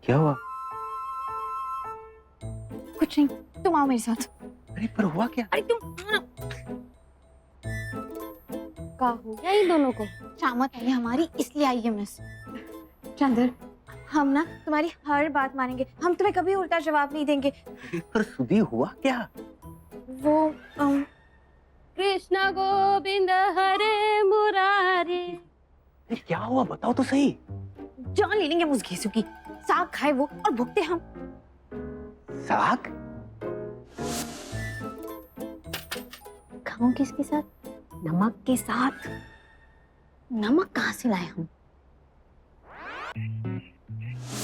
क्या हुआ? कुछ नहीं, तुम आओ मेरे साथ। अरे पर हुआ क्या? अरे तुम का हो गया इन दोनों को? शामत आई है हमारी, इसलिए आई है मिस। चंदर, हम ना तुम्हारी हर बात मानेंगे, हम तुम्हें कभी उल्टा जवाब नहीं देंगे। पर सुधी हुआ क्या? वो कृष्ण गोविंद हरे मुरारी। अरे क्या हुआ बताओ तो सही। जान ले लेंगे मुझ घेसू की। साग खाए वो और भुगते हम। साग? खाऊं किसके साथ? नमक के साथ। नमक कहाँ से लाए हम?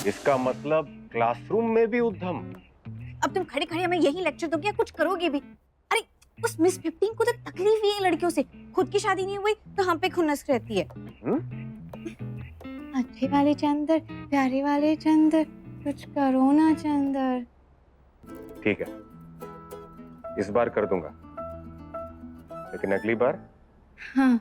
इसका मतलब क्लासरूम में भी उद्यम। अब तुम खड़े खड़े हमें यही लेक्चर दोगे या कुछ करोगे भी? अरे उस मिस 15 को तो तकलीफ ही है लड़कियों से। खुद की शादी नहीं हुई तो हम पे खुन्नस रहती है। अच्छे वाले चंदर, प्यारे वाले चंदर, कुछ करो ना चंदर। ठीक है, इस बार कर दूंगा, लेकिन अगली बार हाँ।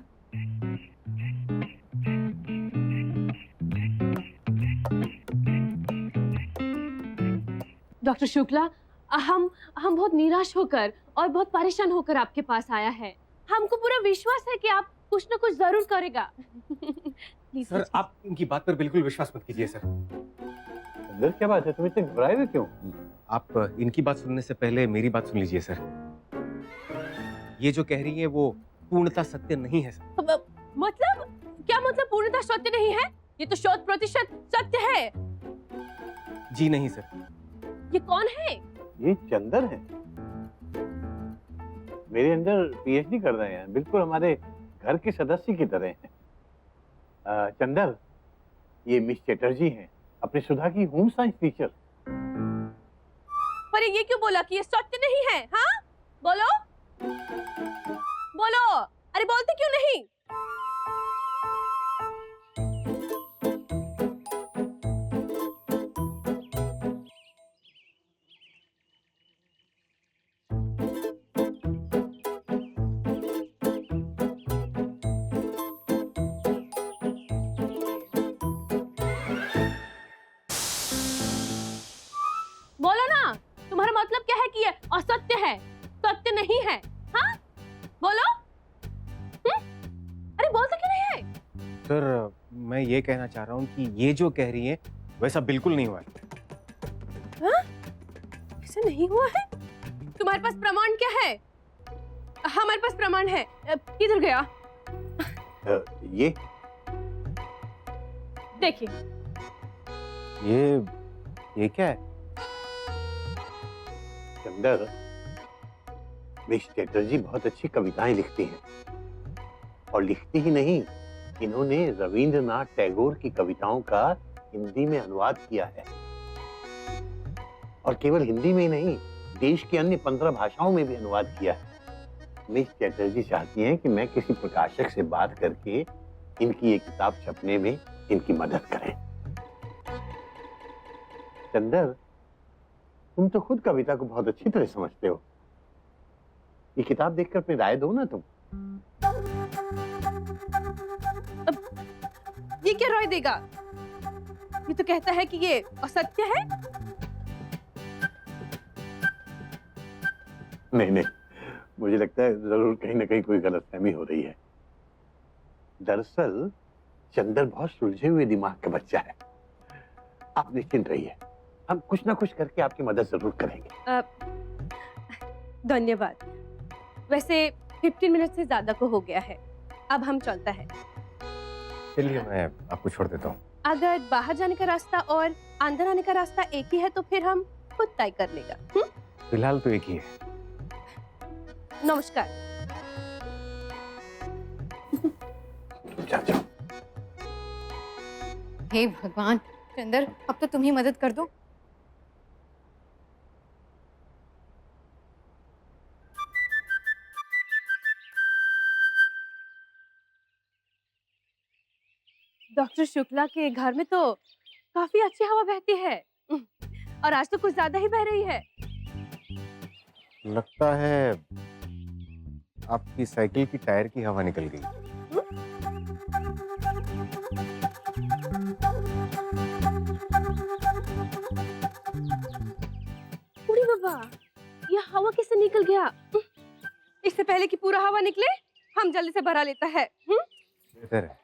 डॉक्टर शुक्ला, हम बहुत निराश होकर और बहुत परेशान होकर आपके पास आया है। हमको पूरा विश्वास है कि आप कुछ ना कुछ जरूर करेगा। सर आप इनकी बात पर बिल्कुल विश्वास मत कीजिए सर। अंदर क्या बात है, तुम इतने घबराए हुए क्यों? आप इनकी बात सुनने से पहले मेरी बात सुन लीजिए सर। ये जो कह रही है वो पूर्णतः सत्य नहीं है सर। मतलब क्या मतलब पूर्णतः सत्य नहीं है? ये तो 100% सत्य है। जी नहीं सर। ये कौन है? ये चंदर है, मेरे अंदर पीएचडी कर रहे हैं, बिल्कुल हमारे घर के सदस्य की तरह हैं। चंदर, ये मिस चैटर्जी हैं, अपनी सुधा की होम साइंस टीचर। पर ये क्यों बोला कि ये सत्य नहीं है? हाँ, बोलो बोलो। अरे बोलते क्यों नहीं? बोलो ना, तुम्हारा मतलब क्या है कि ये असत्य है, सत्य नहीं है? हाँ, बोलो। अरे बोलते क्यों नहीं है? सर मैं ये कहना चाह रहा हूँ कि ये जो कह रही है वैसा बिल्कुल नहीं हुआ है। हाँ? ऐसा नहीं हुआ है? तुम्हारे पास प्रमाण क्या है? हमारे पास प्रमाण है। किधर गया? ये देखिए। ये क्या है? चंदर, मिस चैटर्जी बहुत अच्छी कविताएं लिखती हैं, और लिखती ही नहीं, इन्होंने रविंद्रनाथ टैगोर की कविताओं का हिंदी में अनुवाद किया है, और केवल हिंदी में ही नहीं, देश की अन्य 15 भाषाओं में भी अनुवाद किया है। मिस चैटर्जी चाहती हैं कि मैं किसी प्रकाशक से बात करके इनकी ये किताब छपने में इनकी मदद करें। चंदर, तुम तो खुद कविता को बहुत अच्छी तरह समझते हो, ये किताब देखकर अपनी राय दो ना तुम। ये क्या राय देगा? ये तो कहता है कि ये असत्य है। नहीं, मुझे लगता है जरूर कहीं ना कहीं कोई गलतफहमी हो रही है। दरअसल चंदर बहुत सुलझे हुए दिमाग का बच्चा है। आप निश्चिंत रहिए, हम कुछ ना कुछ करके आपकी मदद जरूर करेंगे। धन्यवाद। वैसे 15 मिनट से ज्यादा को हो गया है, अब हम चलता है। चलिए मैं आपको छोड़ देता हूँ। अगर बाहर जाने का रास्ता और अंदर आने का रास्ता एक ही है तो फिर हम खुद तय कर लेगा। फिलहाल तो एक ही है। नमस्कार। जाओ। हे भगवान, चंदर अब तो तुम ही मदद कर दो। डॉक्टर शुक्ला के घर में तो काफी अच्छी हवा बहती है, और आज तो कुछ ज्यादा ही बह रही है। लगता है आपकी साइकिल की टायर की हवा निकल गई। पहले कि पूरा हवा निकले हम जल्दी से भरा लेता है। बेहतर है।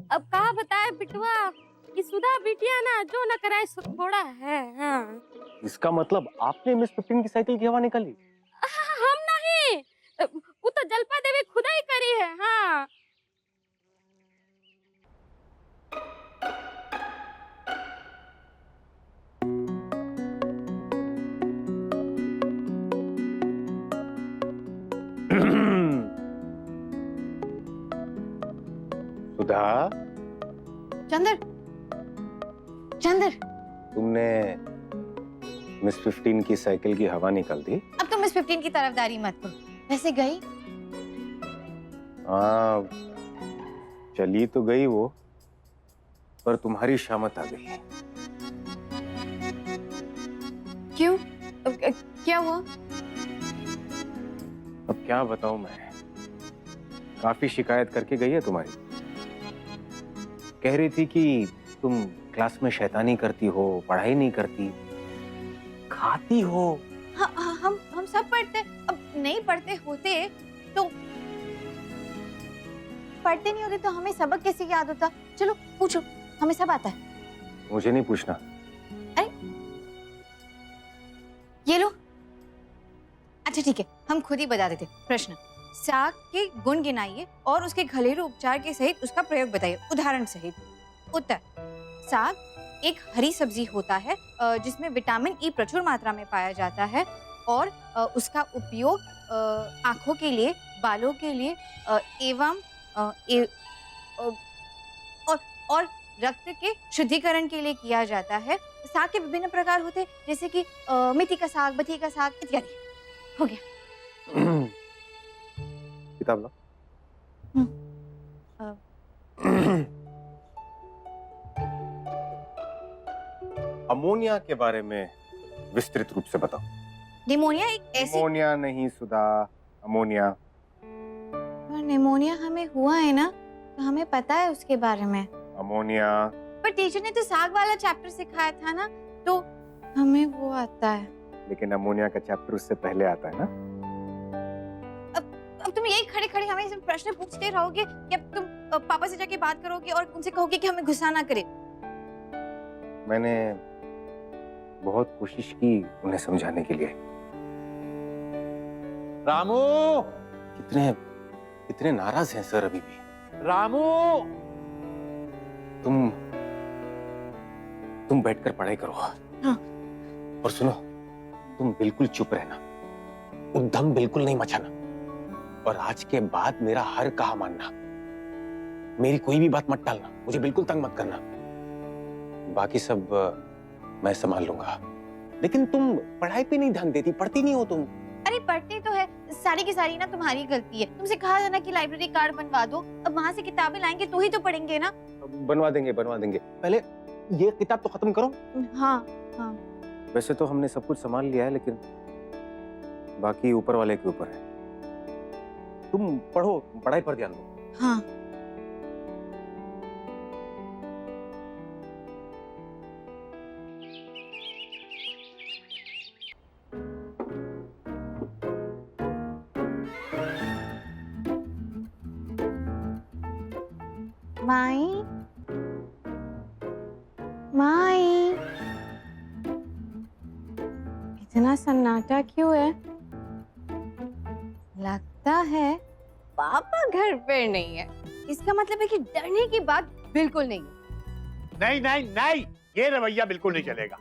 अब कहा बताए बिटवा कि सुधा बिटिया ना जो न कराए सो थोड़ा है। हाँ। इसका मतलब आपने मिस 15 की साइकिल की हवा निकाली? हम नहीं, वो तो जलपा देवी खुदा ही करी है। हाँ। सुधा, चंदर, चंदर, तुमने मिस 15 की साइकिल की हवा निकाल दी? अब तुम मिस 15 की तरफदारी मत करो। वैसे गई? हाँ, चली तो गई वो, पर तुम्हारी शामत आ गई। क्यों? क्या हुआ? अब क्या बताऊं मैं, काफी शिकायत करके गई है तुम्हारी। कह रही थी कि तुम क्लास में शैतानी करती हो, पढ़ाई नहीं करती, खाती हो। हाँ, हम सब पढ़ते। अब नहीं पढ़ते होते तो पढ़ते नहीं होते तो हमें सबक कैसे याद होता? चलो पूछो, हमें सब आता है। मुझे नहीं पूछना। अरे ये लो। अच्छा ठीक है, हम खुद ही बता देते। प्रश्न, साग के गुण गिनाइए और उसके घरेलू उपचार के सहित उसका प्रयोग बताइए, उदाहरण सहित। उत्तर, साग एक हरी सब्जी होता है जिसमें विटामिन ई प्रचुर मात्रा में पाया जाता है और उसका उपयोग आंखों के लिए, बालों के लिए एवं और रक्त के शुद्धिकरण के लिए किया जाता है। साग के विभिन्न प्रकार होते हैं जैसे कि मेथी का साग, बथी का साग इत्यादि। हो गया। किताब लो। अमोनिया के बारे में विस्तृत रूप से बताओ। निमोनिया एक ऐसी अमोनिया नहीं सुधा, अमोनिया। पर निमोनिया हमें हुआ है ना, तो हमें पता है उसके बारे में। अमोनिया। पर टीचर ने तो साग वाला चैप्टर सिखाया था ना, तो हमें वो आता है। लेकिन अमोनिया का चैप्टर उससे पहले आता है ना। अब तुम यही खड़े खड़े हमें सिर्फ प्रश्न पूछते रहोगे या तुम पापा से जाके बात करोगे और उनसे कहोगे कि हमें गुस्सा ना करे? मैंने बहुत कोशिश की उन्हें समझाने के लिए। रामू, कितने कितने नाराज हैं सर अभी भी। रामू, तुम बैठकर पढ़ाई करो। हाँ। और सुनो, तुम बिल्कुल चुप रहना, उद्दम बिल्कुल नहीं मचाना, और आज के बाद मेरा हर कहा मानना। मेरी कोई भी बात मत टालना, मुझे बिल्कुल तंग मत करना। बाकी सब मैं संभाल लूंगा। लेकिन तुम पढ़ाई पे नहीं ध्यान देती, पढ़ती नहीं हो तुम। अरे पढ़ते तो है, सारी की सारी ना तुम्हारी गलती है। तुमसे कहा था ना कि लाइब्रेरी कार्ड बनवा दो, अब वहाँ से किताबें लाएंगे तो ही तो पढ़ेंगे ना। बनवा देंगे, बनवा देंगे। पहले ये किताब तो खत्म करो। हाँ। वैसे तो हमने सब कुछ संभाल लिया है, लेकिन बाकी ऊपर वाले के ऊपर है। तुम पढ़ो, पढ़ाई पर ध्यान दो। हाँ। माई, माई, इतना सन्नाटा क्यों है? लगता है पापा घर पे नहीं है। इसका मतलब है कि डरने की बात बिल्कुल नहीं है। नहीं नहीं नहीं, ये रवैया बिल्कुल नहीं चलेगा।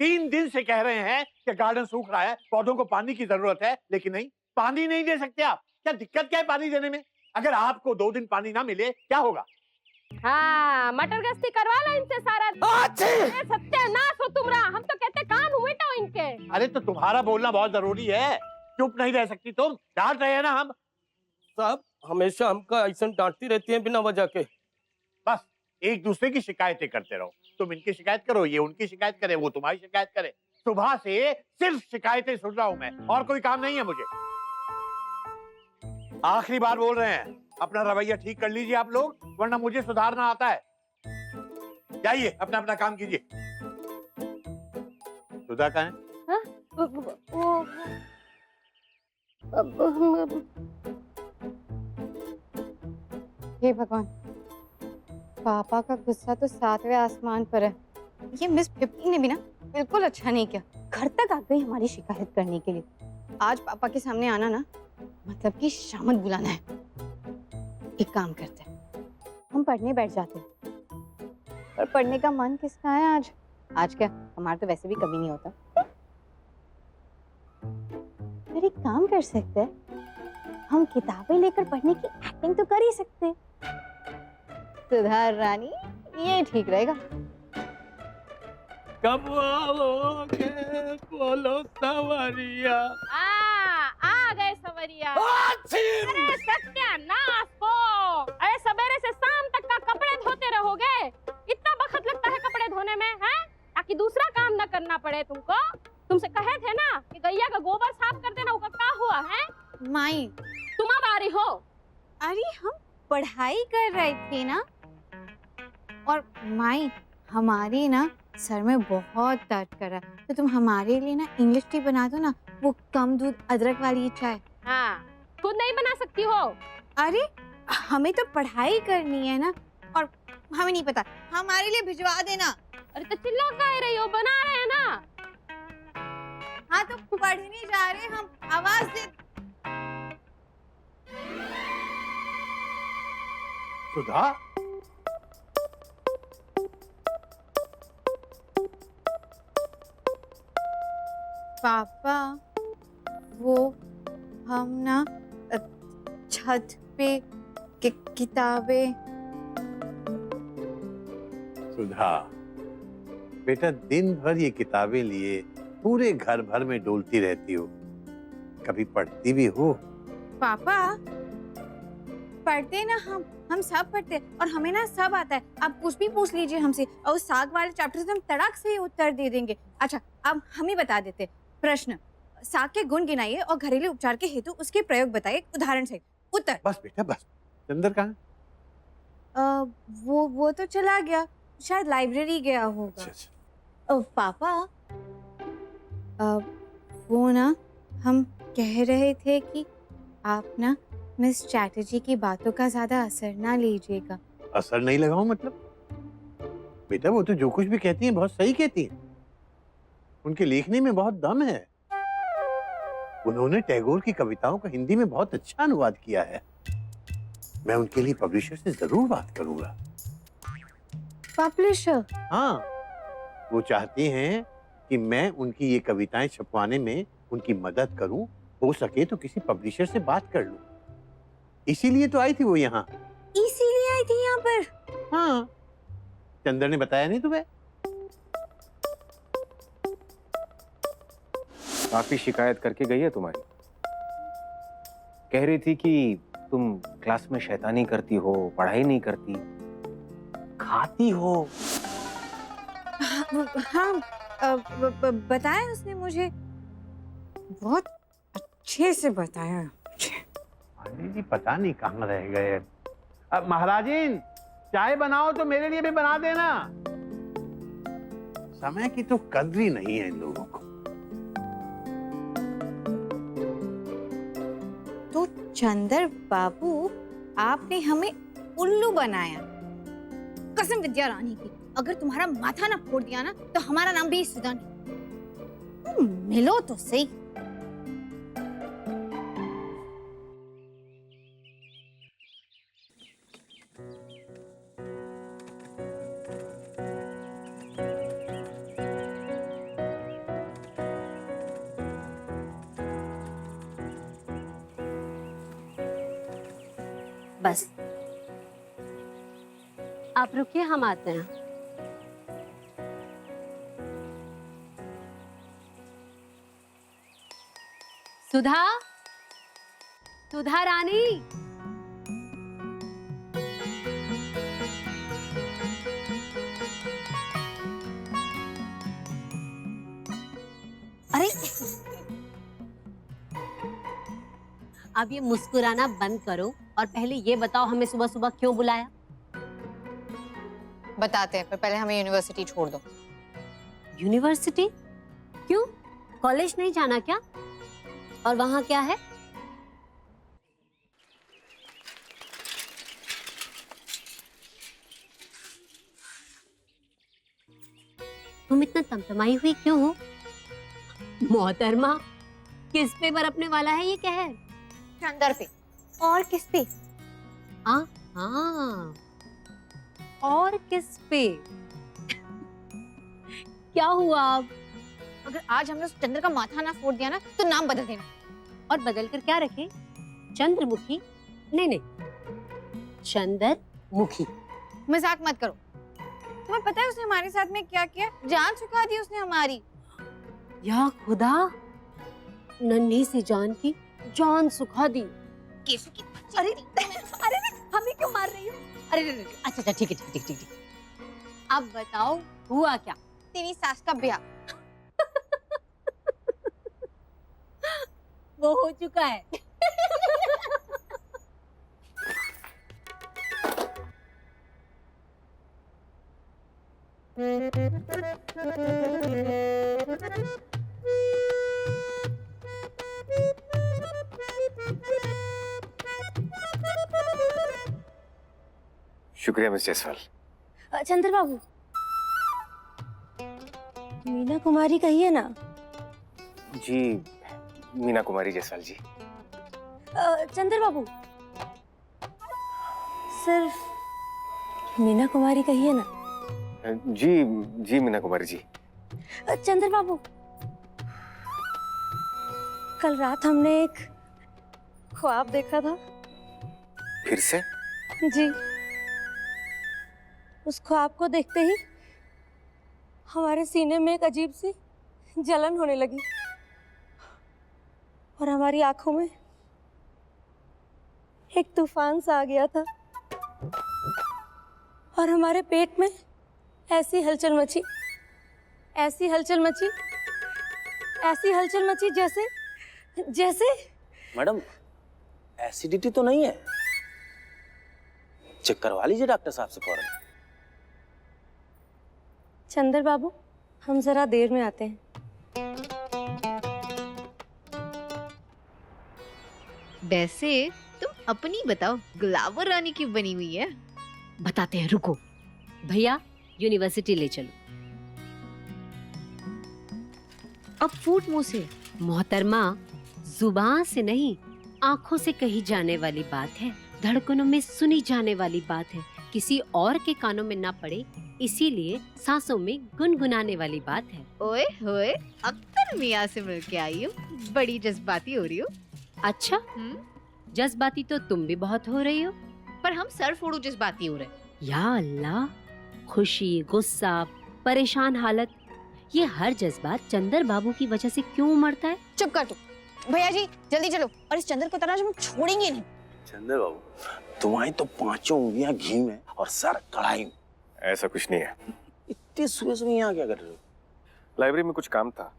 3 दिन से कह रहे हैं कि गार्डन सूख रहा है, पौधों को पानी की जरूरत है, लेकिन नहीं, पानी नहीं दे सकते आप। क्या दिक्कत क्या है पानी देने में? अगर आपको 2 दिन पानी ना मिले क्या होगा? हाँ, मटर गश्ती करवा लो इनसे सारा। सत्यानाश हो तुमरा, हम तो कहते कान उमेटो इनके। अरे तो तुम्हारा बोलना बहुत जरूरी है, चुप नहीं रह सकती तुम, डांट रहे हैं ना हम। साहब हमेशा हमका ऐसा डांटती रहती हैं बिना वजह के। बस एक दूसरे की शिकायतें करते रहो। तुम इनकी शिकायत करो, ये उनकी शिकायत करे, वो तुम्हारी शिकायत करे। सुबह से सिर्फ शिकायतें सुन रहा हूं मैं, और कोई काम नहीं है मुझे। आखिरी बार बोल रहे हैं, अपना रवैया ठीक कर लीजिए आप लोग, वरना मुझे सुधारना आता है। जाइए अपना अपना काम कीजिए। सुधा कहाँ है? हे भगवान, पापा का गुस्सा तो 7वें आसमान पर है। ये मिस 15 ने भी ना बिल्कुल अच्छा नहीं किया, घर तक आ गई हमारी शिकायत करने के लिए। आज पापा के सामने आना ना मतलब कि शामत बुलाना है। एक काम करते हैं, हम पढ़ने बैठ जाते हैं। पर पढ़ने का मन किसका है आज? आज क्या, हमारा तो वैसे भी कभी नहीं होता। फिर एक काम कर सकते हैं, हम किताबें लेकर पढ़ने की एक्टिंग तो कर ही सकते हैं। सुधा रानी, ये ठीक रहेगा। कब आओगे बोलो सवरिया। आ गए सवरिया। अरे सत्यानाश को! अरे सवेरे से शाम तक का कपड़े धोते रहोगे? इतना वक्त लगता है कपड़े धोने में, हैं? ताकि दूसरा काम न करना पड़े तुमको। तुमसे कहे थे ना कि गैया का गोबर साफ कर देना, उसका क्या हुआ है? माई, तुम अब आ रही हो? अरे हम पढ़ाई कर रहे थे ना। और माई, हमारी ना सर में बहुत दर्द कर रहा है, तो तुम हमारे लिए ना इंग्लिश टी बना दो ना, वो कम दूध अदरक वाली चाय। हाँ, खुद नहीं बना सकती हो? अरे हमें तो पढ़ाई करनी है ना, और हमें नहीं पता, हमारे लिए भिजवा देना। अरे तो चिल्ला कह रही हो, बना रहे हैं ना। हाँ तो पढ़ने जा रहे हम, आवाज दे। सुधा, पापा, वो हम ना छत पे किताबें। सुधा बेटा, दिन भर ये किताबें लिए पूरे घर भर में डोलती रहती हो, कभी पढ़ती भी हो? पापा, पढ़ते ना हम सब पढ़ते हैं, और हमें ना सब आता है। आप कुछ भी पूछ लीजिए हमसे, और उस साग वाले चैप्टर से हम तड़क से ही उत्तर दे देंगे। अच्छा, अब हम ही बता देते हैं। प्रश्न, साग के गुण गिनाइए और घरेलू उपचार के हेतु उसके प्रयोग बताइए उदाहरण से। उत्तर। बस बेटा बस। चंदर कहाँ है? वो तो चला गया, शायद लाइब्रेरी गया होगा। अच्छा। पापा, वो ना हम कह रहे थे कि आप ना मिस चैटर्जी की बातों का ज्यादा असर ना लीजिएगा। असर नहीं लगाऊं मतलब? बेटा वो तो जो कुछ भी कहती हैं बहुत सही कहती हैं, उनके लिखने में बहुत दम है। उन्होंने टैगोर की कविताओं का हिंदी में बहुत अच्छा अनुवाद किया है। मैं उनके लिए पब्लिशर से जरूर बात करूंगा। पब्लिशर? हाँ, वो चाहती हैं कि मैं उनकी ये कविताएं छपवाने में उनकी मदद करूं, हो सके तो किसी पब्लिशर से बात कर लूं। इसीलिए तो आई थी वो यहाँ। इसीलिए आई थी यहाँ पर? हाँ, चंदर ने बताया नहीं तुम्हें? काफी शिकायत करके गई है तुम्हारी। कह रही थी कि तुम क्लास में शैतानी करती हो, पढ़ाई नहीं करती, खाती हो। हाँ, बताया उसने मुझे, बहुत अच्छे से बताया मुझे। अरे जी पता नहीं कहाँ रह गए। अब महाराजिन, चाय बनाओ तो मेरे लिए भी बना देना। समय की तो कद्र ही नहीं है इन लोगों को। तो चंदर बाबू, आपने हमें उल्लू बनाया। कसम विद्या रानी की, अगर तुम्हारा माथा ना फोड़ दिया ना तो हमारा नाम भी सुधा नहीं। मिलो तो सही। बस आप रुकिए, हम आते हैं। सुधा, सुधा रानी, अरे अब ये मुस्कुराना बंद करो और पहले ये बताओ हमें सुबह सुबह क्यों बुलाया? बताते हैं, पर पहले हमें यूनिवर्सिटी छोड़ दो। यूनिवर्सिटी? क्यों? कॉलेज नहीं जाना क्या? और वहां क्या है? तुम इतना तमतमाई हुई क्यों हो? मोहतरमा, किस पे बरपने वाला है ये कहर? चंदर पे। और किस पे? हाँ, और किस पे? क्या हुआ अब? अगर आज हमने उस चंद्र का माथा ना फोड़ दिया ना तो नाम बदल देना। और बदल कर क्या रखे? चंद्रमुखी? नहीं नहीं, चंद्रमुखी। मजाक मत करो। तुम्हें पता है उसने हमारे साथ में क्या किया? जान चुका दी उसने हमारी। या खुदा, नन्ही सी जान की जान सुखा दी। केसु की अरे अरे हमें क्यों मार रही हो? अरे अच्छा ठीक है ठीक है। अब बताओ हुआ क्या? तेरी सास का ब्याह। वो हो चुका है। शुक्रिया मिस जायसवाल। चंद्र बाबू, मीना कुमारी कहिए ना। जी, मीना कुमारी जायसवाल जी। चंद्र बाबू, सिर्फ मीना कुमारी कहिए ना। जी जी मीना कुमारी जी। चंद्र बाबू, कल रात हमने एक ख्वाब देखा था। फिर से? जी, उस ख्वाब को देखते ही हमारे सीने में एक अजीब सी जलन होने लगी और हमारी आंखों में एक तूफान सा आ गया था और हमारे पेट में ऐसी हलचल मची जैसे जैसे मैडम, एसिडिटी तो नहीं है? चेक करवा लीजिए डॉक्टर साहब से फौरन। चंद्र बाबू, हम जरा देर में आते हैं। वैसे तुम अपनी बताओ, गुलाबो रानी की बनी हुई है। बताते हैं, रुको। भैया यूनिवर्सिटी ले चलो। अब फूट मुंह से। मोहतरमा, जुबान से नहीं, आंखों से कही जाने वाली बात है, धड़कनों में सुनी जाने वाली बात है, किसी और के कानों में ना पड़े, इसीलिए सांसों में गुनगुनाने वाली बात है। ओए होए, अख्तर मियाँ से मिलके आई हूँ, बड़ी जज्बाती हो रही हो। अच्छा, जज्बाती तो तुम भी बहुत हो रही हो। पर हम सर फोड़ू जज्बाती हो रहे। या अल्लाह, खुशी, गुस्सा, परेशान हालत, ये हर जज्बात चंदर बाबू की वजह से क्यों उमड़ता है? चुप कर तू। भैया जी जल्दी चलो, और इस चंद्र को तरह हम छोड़ेंगे नहीं। चंद्र बाबू, तुम्हारी तो पांचों उंगलियां घी में और सर कढ़ाई में। ऐसा कुछ नहीं है। इतनी सुबह सुबह यहाँ क्या कर रहे हो? लाइब्रेरी में कुछ काम था।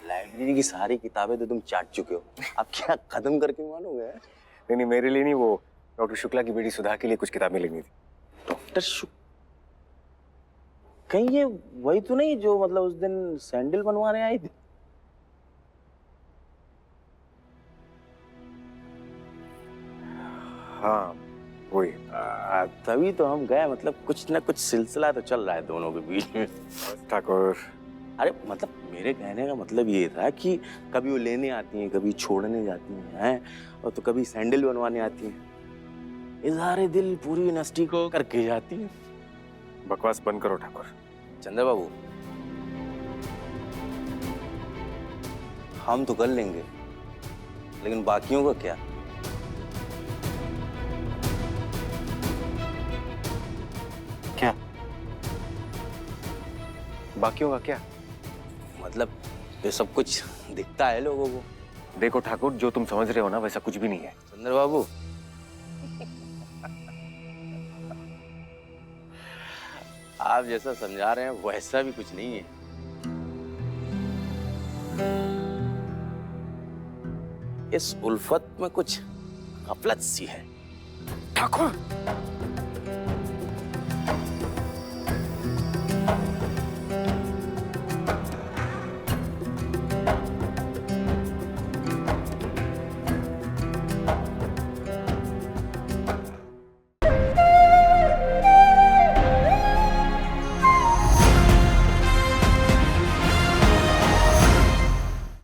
लाइब्रेरी की सारी किताबें तो तुम चाट चुके हो, अब क्या खत्म करके मानोगे? नहीं नहीं, मेरे लिए नहीं, वो डॉक्टर शुक्ला की बेटी सुधा के लिए कुछ किताबें लेनी थी। डॉक्टर शुक्ला? कहीं ये वही तो नहीं जो मतलब उस दिन सैंडल बनवाने आई थी? हाँ वही। तभी तो हम गए, मतलब कुछ ना कुछ सिलसिला तो चल रहा है दोनों के बीच में। ठाकुर, अरे मतलब मेरे कहने का मतलब ये था कि कभी वो लेने आती हैं, कभी छोड़ने जाती हैं, और तो कभी सैंडल बनवाने आती हैं। इज़हारे दिल पूरी यूनिवर्सिटी को करके जाती हैं। बकवास बंद करो ठाकुर। चंद्र बाबू, हम तो कर लेंगे, लेकिन बाकियों का क्या? क्या बाकियों का क्या? मतलब ये सब कुछ दिखता है लोगों को। देखो ठाकुर, जो तुम समझ रहे हो ना वैसा कुछ भी नहीं है। चंद्र बाबू, आप जैसा समझा रहे हैं वैसा भी कुछ नहीं है। ये इस उल्फत में कुछ गफलत सी है। ठाकुर